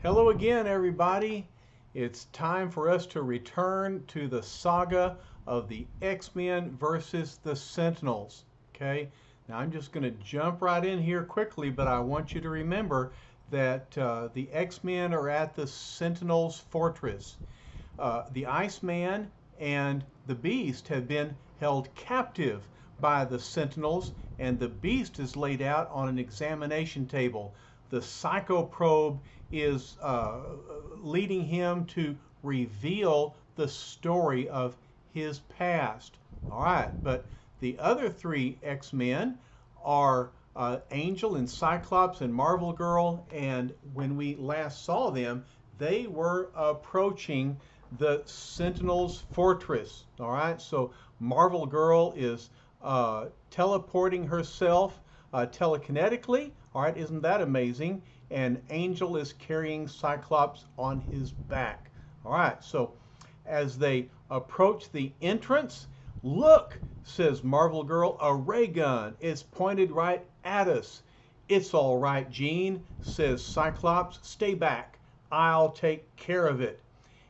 Hello again, everybody. It's time for us to return to the saga of the X-Men versus the Sentinels. Okay, now I'm just going to jump right in here quickly, but I want you to remember that the X-Men are at the Sentinels fortress. The Iceman and the Beast have been held captive by the Sentinels, and the Beast is laid out on an examination table. The psychoprobe is leading him to reveal the story of his past. All right, but the other three X-Men are Angel and Cyclops and Marvel Girl, and when we last saw them, they were approaching the Sentinels fortress. All right, so Marvel Girl is teleporting herself telekinetically. All right, isn't that amazing? And Angel is carrying Cyclops on his back. All right, so as they approach the entrance, look, says Marvel Girl, a ray gun is pointed right at us. It's all right, Jean, says Cyclops. Stay back. I'll take care of it.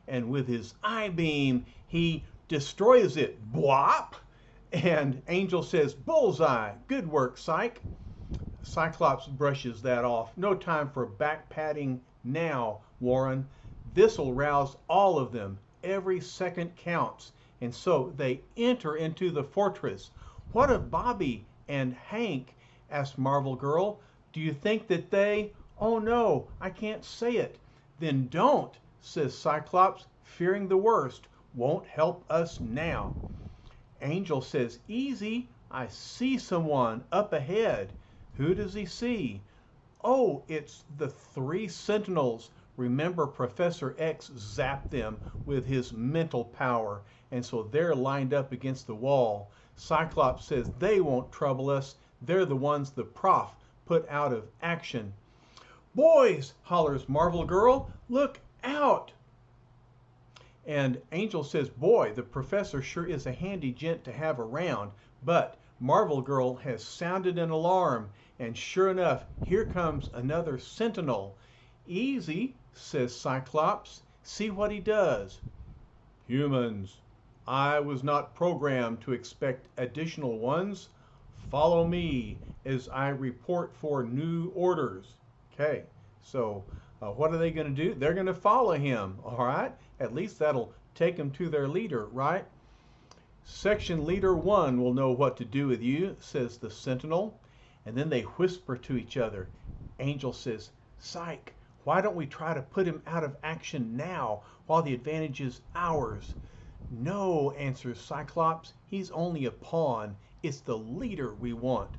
And with his eye beam, he destroys it. Bwop! And Angel says, bullseye. Good work, Psych. Cyclops brushes that off. No time for back patting now, Warren. This'll rouse all of them. Every second counts. And so they enter into the fortress. What of Bobby and Hank? Asked Marvel Girl. Do you think that they... Oh no, I can't say it. Then don't, says Cyclops, fearing the worst. Won't help us now. Angel says, easy, I see someone up ahead. Who does he see? Oh, it's the three Sentinels. Remember, Professor X zapped them with his mental power, and so they're lined up against the wall. Cyclops says they won't trouble us. They're the ones the Prof put out of action. Boys, hollers Marvel Girl, look out! And Angel says, boy, the professor sure is a handy gent to have around. But Marvel Girl has sounded an alarm, and sure enough, here comes another Sentinel. Easy, says Cyclops. See what he does. Humans, I was not programmed to expect additional ones. Follow me as I report for new orders. Okay, so what are they going to do? They're going to follow him, all right? At least that'll take them to their leader, right? Section Leader 1 will know what to do with you, says the Sentinel. And then they whisper to each other. Angel says, Psych, why don't we try to put him out of action now while the advantage is ours? No, answers Cyclops. He's only a pawn. It's the leader we want.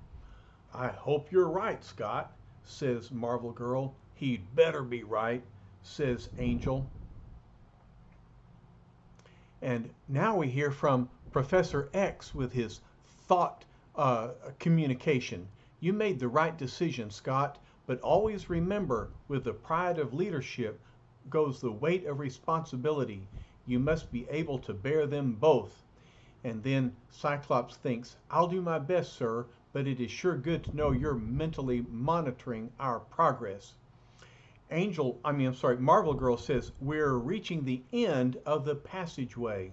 I hope you're right, Scott, says Marvel Girl. He'd better be right, says Angel. And now we hear from Professor X with his thought communication. You made the right decision, Scott, but always remember, with the pride of leadership goes the weight of responsibility. You must be able to bear them both. And then Cyclops thinks, I'll do my best, sir, but it is sure good to know you're mentally monitoring our progress. Marvel Girl says, we're reaching the end of the passageway.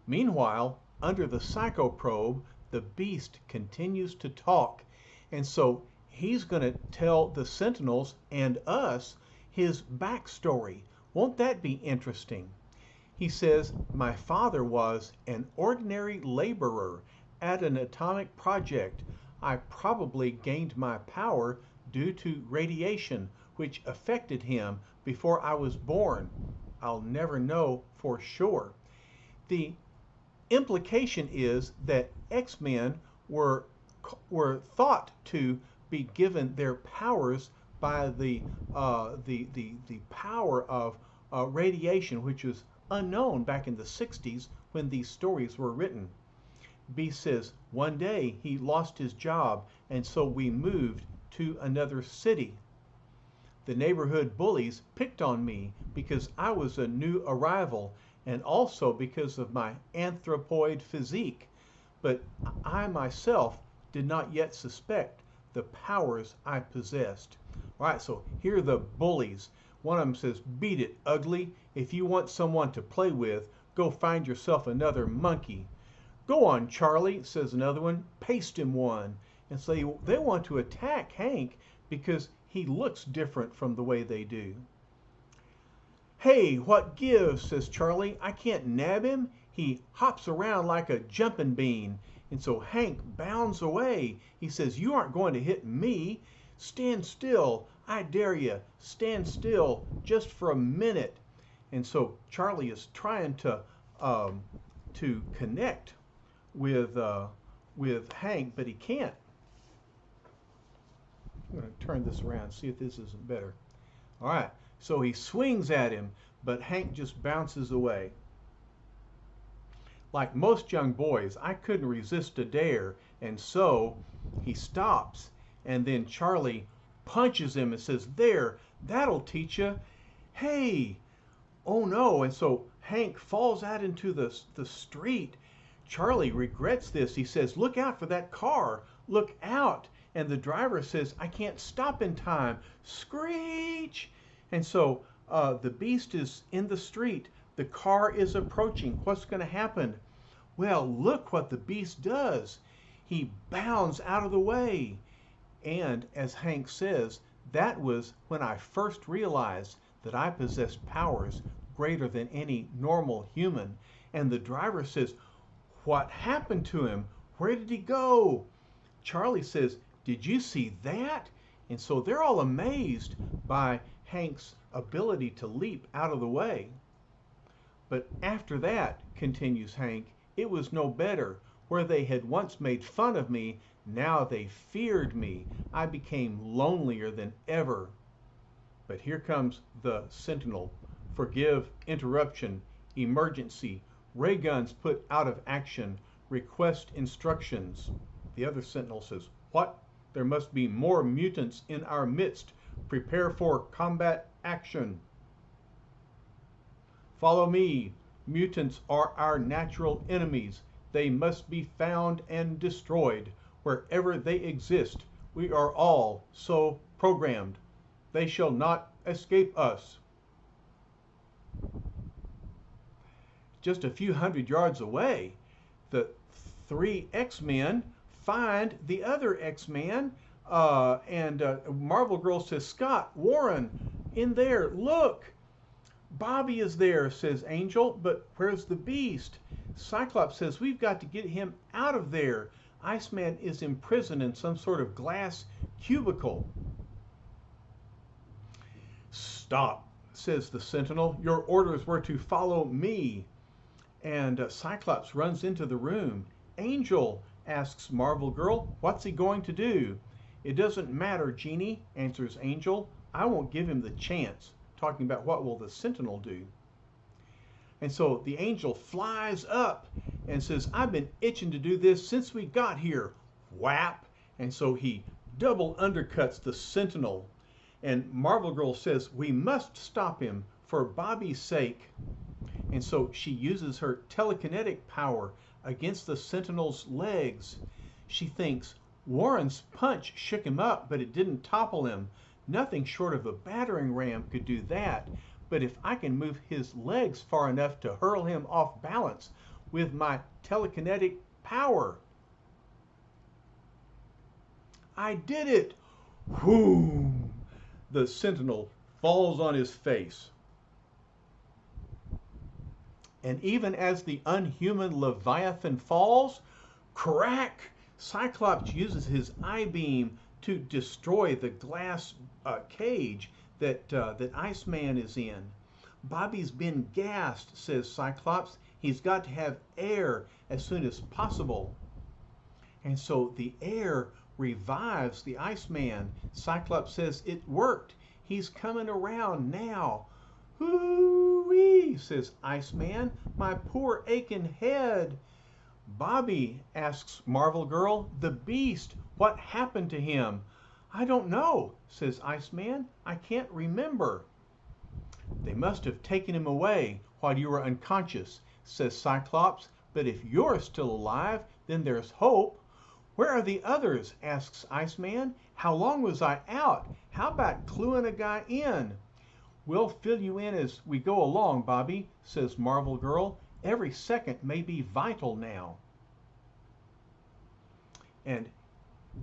Meanwhile, under the psychoprobe, the Beast continues to talk. And so he's going to tell the Sentinels and us his backstory. Won't that be interesting? He says, my father was an ordinary laborer at an atomic project. I probably gained my power due to radiation, which affected him before I was born. I'll never know for sure. The implication is that X-Men were thought to be given their powers by the power of radiation, which was unknown back in the 60s when these stories were written. B says, one day he lost his job, and so we moved to another city. The neighborhood bullies picked on me because I was a new arrival and also because of my anthropoid physique, but I myself did not yet suspect the powers I possessed. All right, so here are the bullies. One of them says, "Beat it, ugly. If you want someone to play with, go find yourself another monkey." "Go on, Charlie," says another one. "Paste him one." And so they want to attack Hank because he looks different from the way they do. "Hey, what gives?" says Charlie. "I can't nab him. He hops around like a jumping bean." And so Hank bounds away. He says, "You aren't going to hit me. Stand still. I dare you. Stand still just for a minute." And so Charlie is trying to connect with Hank, but he can't. I'm going to turn this around, see if this isn't better. All right, so he swings at him, but Hank just bounces away. Like most young boys, I couldn't resist a dare, and so he stops, and then Charlie punches him and says, "There, that'll teach you." "Hey!" "Oh no," and so Hank falls out into the street. Charlie regrets this. He says, "Look out for that car. Look out." And the driver says, "I can't stop in time." Screech! And so the beast is in the street. The car is approaching. What's going to happen? Well, look what the beast does. He bounds out of the way. And as Hank says, that was when I first realized that I possessed powers greater than any normal human. And the driver says, "What happened to him? Where did he go?" Charlie says, "Did you see that?" And so they're all amazed by Hank's ability to leap out of the way. "But after that," continues Hank, "it was no better. Where they had once made fun of me, now they feared me. I became lonelier than ever." But here comes the Sentinel. "Forgive interruption. Emergency. Ray guns put out of action. Request instructions." The other Sentinel says, "What? There must be more mutants in our midst. Prepare for combat action." "Follow me. Mutants are our natural enemies. They must be found and destroyed. Wherever they exist, we are all so programmed. They shall not escape us." Just a few hundred yards away, the three X-Men find the other X-Man, and Marvel Girl says, "Scott, Warren, in there, look." "Bobby is there," says Angel, "but where's the beast?" Cyclops says, "We've got to get him out of there. Iceman is imprisoned in some sort of glass cubicle." "Stop," says the Sentinel. "Your orders were to follow me." And Cyclops runs into the room. "Angel," asks Marvel Girl, "what's he going to do?" "It doesn't matter, Jeannie," answers Angel. "I won't give him the chance." Talking about what will the Sentinel do. And so the Angel flies up and says, "I've been itching to do this since we got here." Whap! And so he double undercuts the Sentinel. And Marvel Girl says, "We must stop him for Bobby's sake." And so she uses her telekinetic power against the Sentinel's legs. She thinks Warren's punch shook him up, but it didn't topple him. Nothing short of a battering ram could do that. But if I can move his legs far enough to hurl him off balance with my telekinetic power. I did it! Whoom! The Sentinel falls on his face. And even as the unhuman Leviathan falls, crack! Cyclops uses his I-beam to destroy the glass cage that Iceman is in. "Bobby's been gassed," says Cyclops. "He's got to have air as soon as possible." And so the air revives the Iceman. Cyclops says, "It worked. He's coming around now." "Hoo-wee," says Iceman. "My poor aching head." "Bobby," asks Marvel Girl, "the beast, what happened to him?" "I don't know," says Iceman. "I can't remember." "They must have taken him away while you were unconscious," says Cyclops. "But if you're still alive, then there's hope." "Where are the others?" asks Iceman. How long was I out? How about cluing a guy in? We'll fill you in as we go along, Bobby, says Marvel Girl. Every second may be vital now. And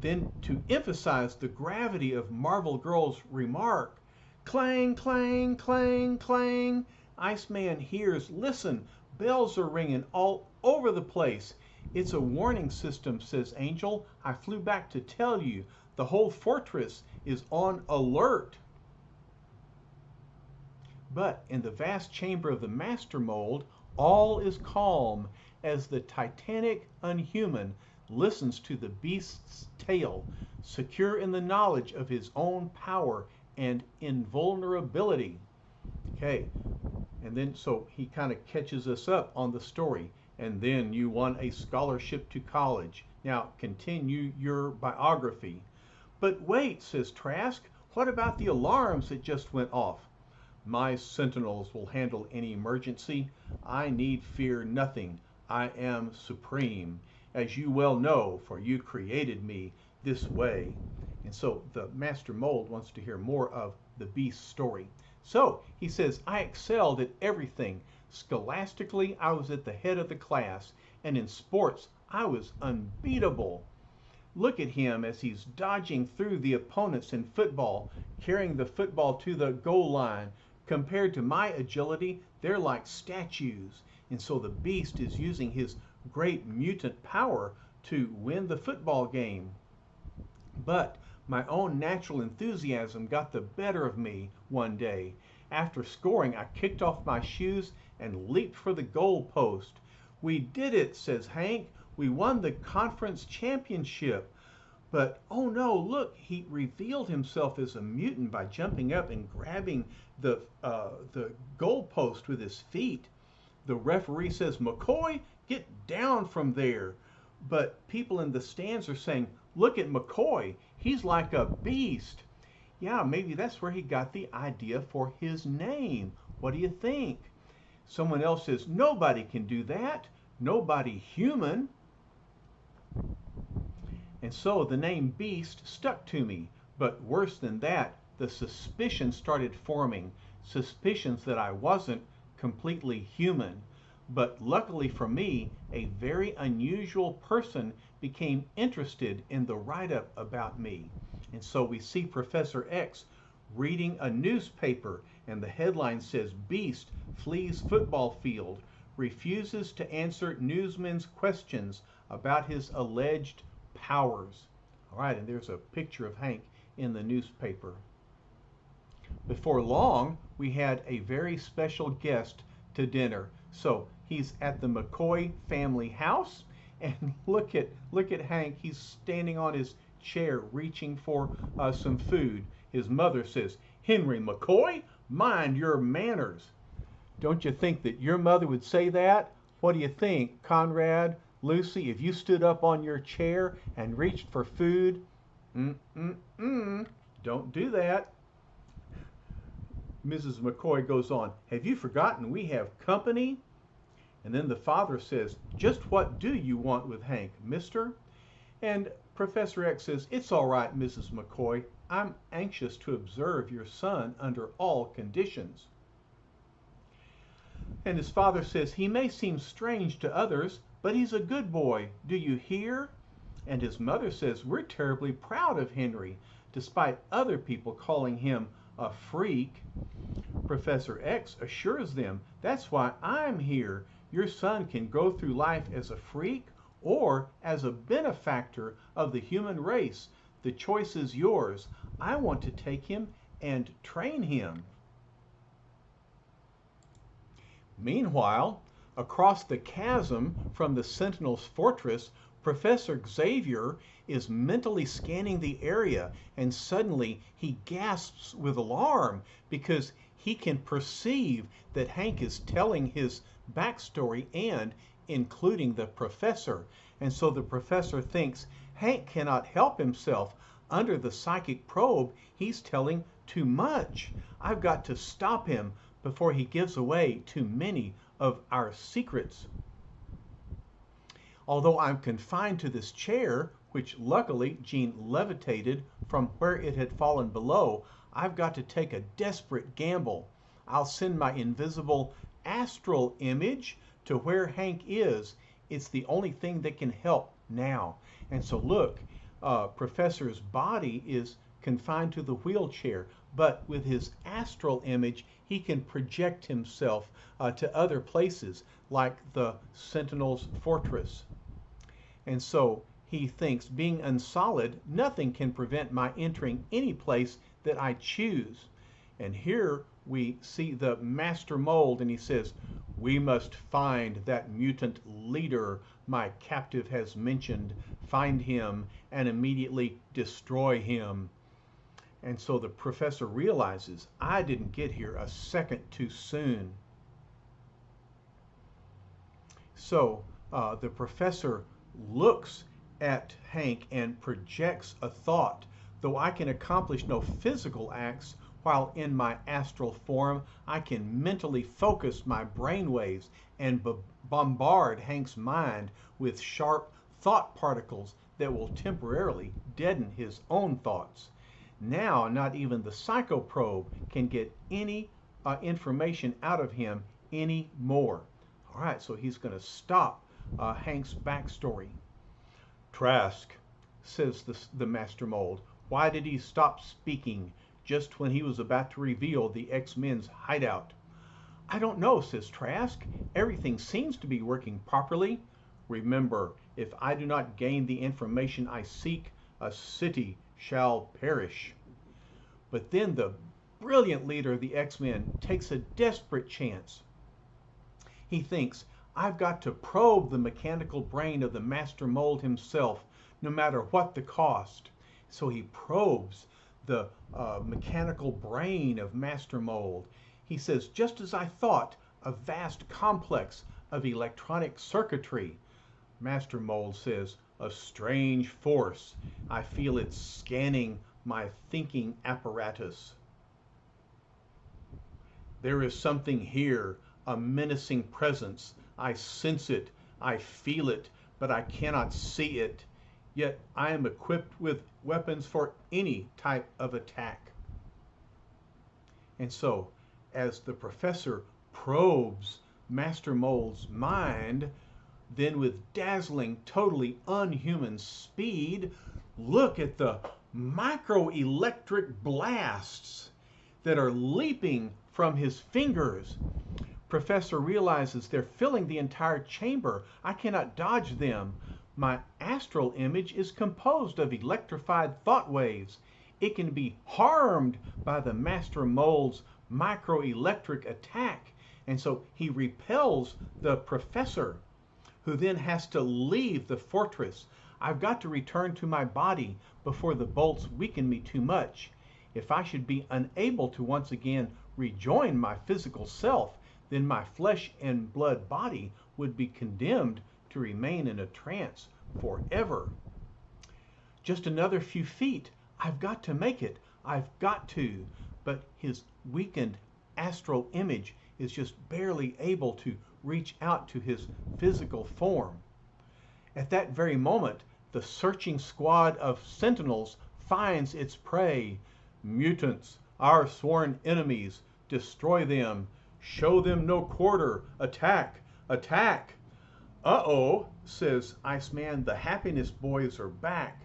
then to emphasize the gravity of Marvel Girl's remark, clang, clang, clang, clang. Iceman hears, listen, bells are ringing all over the place. It's a warning system, says Angel. I flew back to tell you. The whole fortress is on alert. But in the vast chamber of the Master Mold, all is calm as the titanic Unhuman listens to the beast's tale, secure in the knowledge of his own power and invulnerability. Okay, and then so he kind of catches us up on the story. And then you won a scholarship to college. Now continue your biography. But wait, says Trask, what about the alarms that just went off? My Sentinels will handle any emergency. I need fear nothing. I am supreme, as you well know, for you created me this way. And so the Master Mold wants to hear more of the Beast's story. So he says, I excelled at everything. Scholastically, I was at the head of the class, and in sports, I was unbeatable. Look at him as he's dodging through the opponents in football, carrying the football to the goal line. Compared to my agility, they're like statues. And so the Beast is using his great mutant power to win the football game. But my own natural enthusiasm got the better of me one day. After scoring, I kicked off my shoes and leaped for the goal post. We did it, says Hank. We won the conference championship. But, oh no, look, he revealed himself as a mutant by jumping up and grabbing the goal post with his feet. The referee says, McCoy, get down from there. But people in the stands are saying, look at McCoy. He's like a beast. Yeah, maybe that's where he got the idea for his name. What do you think? Someone else says, nobody can do that. Nobody human. And so the name Beast stuck to me. But worse than that, the suspicion started forming. Suspicions that I wasn't completely human. But luckily for me, a very unusual person became interested in the write-up about me. And so we see Professor X reading a newspaper, and the headline says, Beast flees football field, refuses to answer newsmen's questions about his alleged powers. All right, and there's a picture of Hank in the newspaper. Before long, we had a very special guest to dinner. So he's at the McCoy family house, and look at Hank. He's standing on his chair reaching for some food. His mother says, Henry McCoy, mind your manners. Don't you think that your mother would say that? What do you think, Conrad, Lucy, if you stood up on your chair and reached for food? Don't do that. Mrs. McCoy goes on, have you forgotten we have company? And then the father says, just what do you want with Hank, mister? And Professor X says, it's all right, Mrs. McCoy. I'm anxious to observe your son under all conditions. And his father says, he may seem strange to others, but he's a good boy. Do you hear? And his mother says, we're terribly proud of Henry, despite other people calling him a freak. Professor X assures them, that's why I'm here. Your son can go through life as a freak or as a benefactor of the human race. The choice is yours. I want to take him and train him. Meanwhile, across the chasm from the Sentinels' fortress, Professor Xavier is mentally scanning the area, and suddenly he gasps with alarm because he can perceive that Hank is telling his backstory and including the professor. And so the professor thinks Hank cannot help himself. Under the psychic probe, he's telling too much. I've got to stop him before he gives away too many of our secrets. Although I'm confined to this chair, which luckily Jean levitated from where it had fallen below, I've got to take a desperate gamble. I'll send my invisible astral image to where Hank is. It's the only thing that can help now. And so look, Professor's body is confined to the wheelchair, but with his astral image, he can project himself to other places, like the Sentinels' fortress. And so he thinks, being unsolid, nothing can prevent my entering any place that I choose. And here we see the master mold, and he says, we must find that mutant leader my captive has mentioned, find him, and immediately destroy him. And so the professor realizes, I didn't get here a second too soon. So the professor looks at Hank and projects a thought. Though I can accomplish no physical acts, while in my astral form, I can mentally focus my brainwaves and bombard Hank's mind with sharp thought particles that will temporarily deaden his own thoughts. Now, not even the psychoprobe can get any information out of him anymore. All right, so he's going to stop Hank's backstory. Trask, says the master mold, why did he stop speaking just when he was about to reveal the X-Men's hideout? I don't know, says Trask. Everything seems to be working properly. Remember, if I do not gain the information I seek, a city shall perish. But then the brilliant leader of the X-Men takes a desperate chance. He thinks, I've got to probe the mechanical brain of the master mold himself, no matter what the cost. So he probes the mechanical brain of Master Mold. He says, just as I thought, a vast complex of electronic circuitry. Master Mold says, a strange force. I feel it scanning my thinking apparatus. There is something here, a menacing presence. I sense it, I feel it, but I cannot see it. Yet I am equipped with weapons for any type of attack. And so, as the professor probes Master Mold's mind, then with dazzling, totally unhuman speed, look at the microelectric blasts that are leaping from his fingers. Professor realizes they're filling the entire chamber. I cannot dodge them. My astral image is composed of electrified thought waves. It can be harmed by the Master Mold's microelectric attack. And so he repels the professor, who then has to leave the fortress. I've got to return to my body before the bolts weaken me too much. If I should be unable to once again rejoin my physical self, then my flesh and blood body would be condemned to remain in a trance forever. Just another few feet. I've got to make it. I've got to. But his weakened astral image is just barely able to reach out to his physical form. At that very moment, the searching squad of Sentinels finds its prey. Mutants, our sworn enemies. Destroy them. Show them no quarter. Attack! Attack! Uh-oh, says Iceman, the Happiness Boys are back.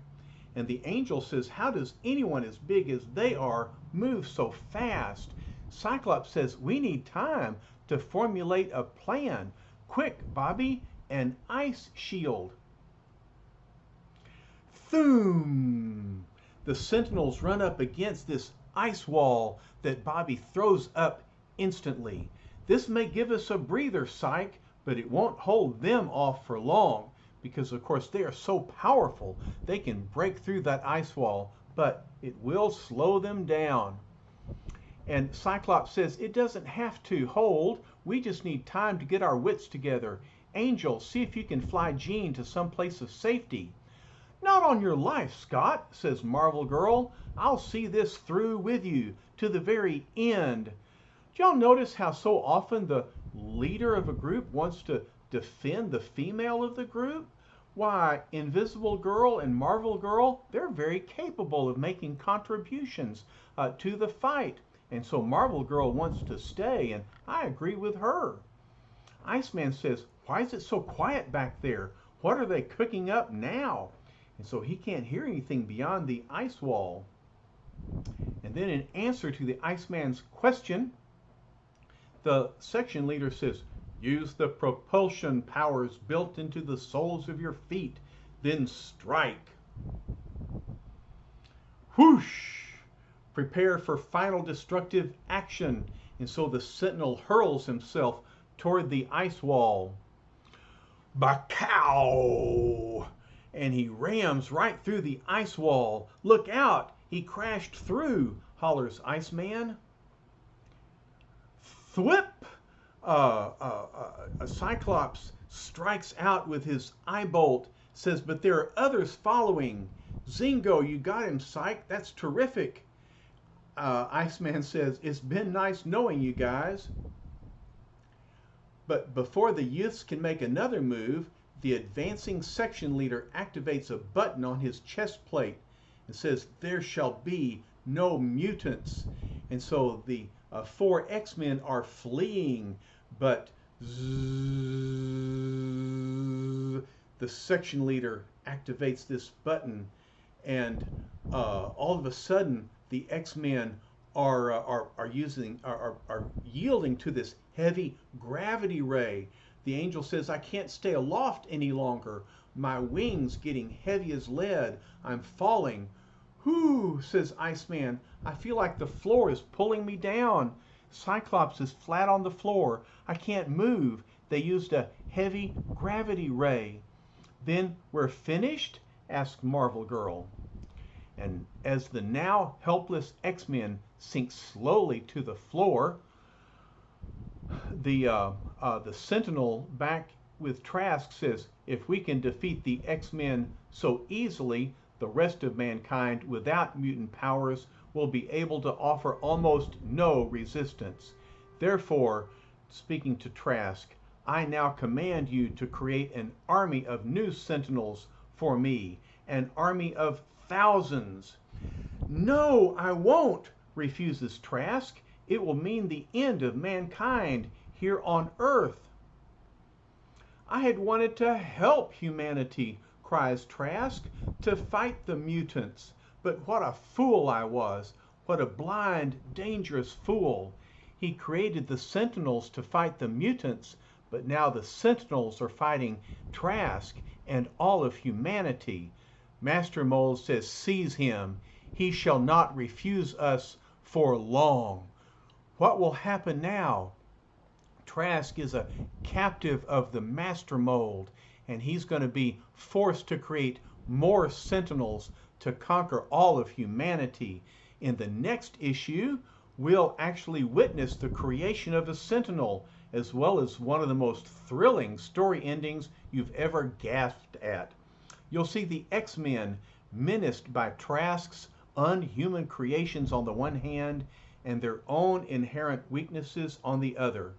And the Angel says, how does anyone as big as they are move so fast? Cyclops says, we need time to formulate a plan. Quick, Bobby, an ice shield. Thoom! The Sentinels run up against this ice wall that Bobby throws up instantly. This may give us a breather, Psych, but it won't hold them off for long, because of course they are so powerful they can break through that ice wall, but it will slow them down. And Cyclops says, it doesn't have to hold, we just need time to get our wits together. Angel, see if you can fly Jean to some place of safety. Not on your life, Scott, says Marvel Girl. I'll see this through with you to the very end. Do y'all notice how so often the leader of a group wants to defend the female of the group? why, Invisible Girl and Marvel Girl, they're very capable of making contributions to the fight. And so Marvel Girl wants to stay, and I agree with her. Iceman says, why is it so quiet back there? What are they cooking up now? And so he can't hear anything beyond the ice wall. And then in answer to the Iceman's question, the section leader says, use the propulsion powers built into the soles of your feet, then strike. Whoosh! Prepare for final destructive action. And so the Sentinel hurls himself toward the ice wall. Bacow! And he rams right through the ice wall. Look out! He crashed through, hollers Iceman. Thwip! Cyclops strikes out with his eye bolt, says, but there are others following. Zingo, you got him, Psych. That's terrific. Iceman says, it's been nice knowing you guys. But before the youths can make another move, the advancing section leader activates a button on his chest plate and says, there shall be no mutants. And so the 4 X-Men are fleeing, but the section leader activates this button, and all of a sudden the X-Men are yielding to this heavy gravity ray. The angel says, I can't stay aloft any longer. My wings getting heavy as lead. I'm falling. Whoo, says Iceman. I feel like the floor is pulling me down. Cyclops is flat on the floor. I can't move. They used a heavy gravity ray. Then we're finished? Asked Marvel Girl. And as the now helpless X-Men sink slowly to the floor, the Sentinel back with Trask says, if we can defeat the X-Men so easily, the rest of mankind without mutant powers will be able to offer almost no resistance. Therefore, speaking to Trask, I now command you to create an army of new Sentinels for me, an army of thousands. No, I won't, refuses Trask. It will mean the end of mankind here on Earth. I had wanted to help humanity, cries Trask, to fight the mutants. But what a fool I was. What a blind, dangerous fool. He created the Sentinels to fight the mutants, but now the Sentinels are fighting Trask and all of humanity. Master Mold says, seize him. He shall not refuse us for long. What will happen now? Trask is a captive of the Master Mold, and he's going to be forced to create more Sentinels to conquer all of humanity. In the next issue, we'll actually witness the creation of a Sentinel, as well as one of the most thrilling story endings you've ever gasped at. You'll see the X-Men menaced by Trask's unhuman creations on the one hand, and their own inherent weaknesses on the other.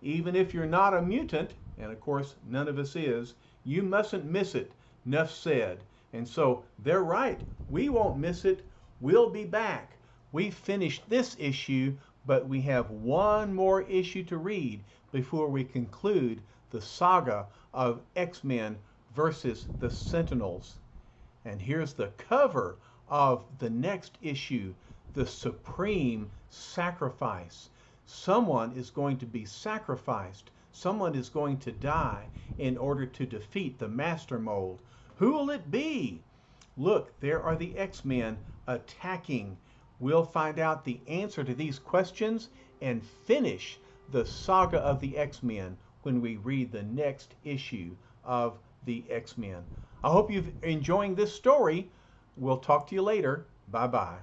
Even if you're not a mutant, and of course none of us is, you mustn't miss it. Nuff said. And so they're right. We won't miss it. We'll be back. We've finished this issue, but we have one more issue to read before we conclude the saga of X-Men versus the Sentinels. And here's the cover of the next issue, The Supreme Sacrifice. Someone is going to be sacrificed. Someone is going to die in order to defeat the Master Mold. Who will it be? Look, there are the X-Men attacking. We'll find out the answer to these questions and finish the saga of the X-Men when we read the next issue of the X-Men. I hope you're enjoying this story. We'll talk to you later. Bye-bye.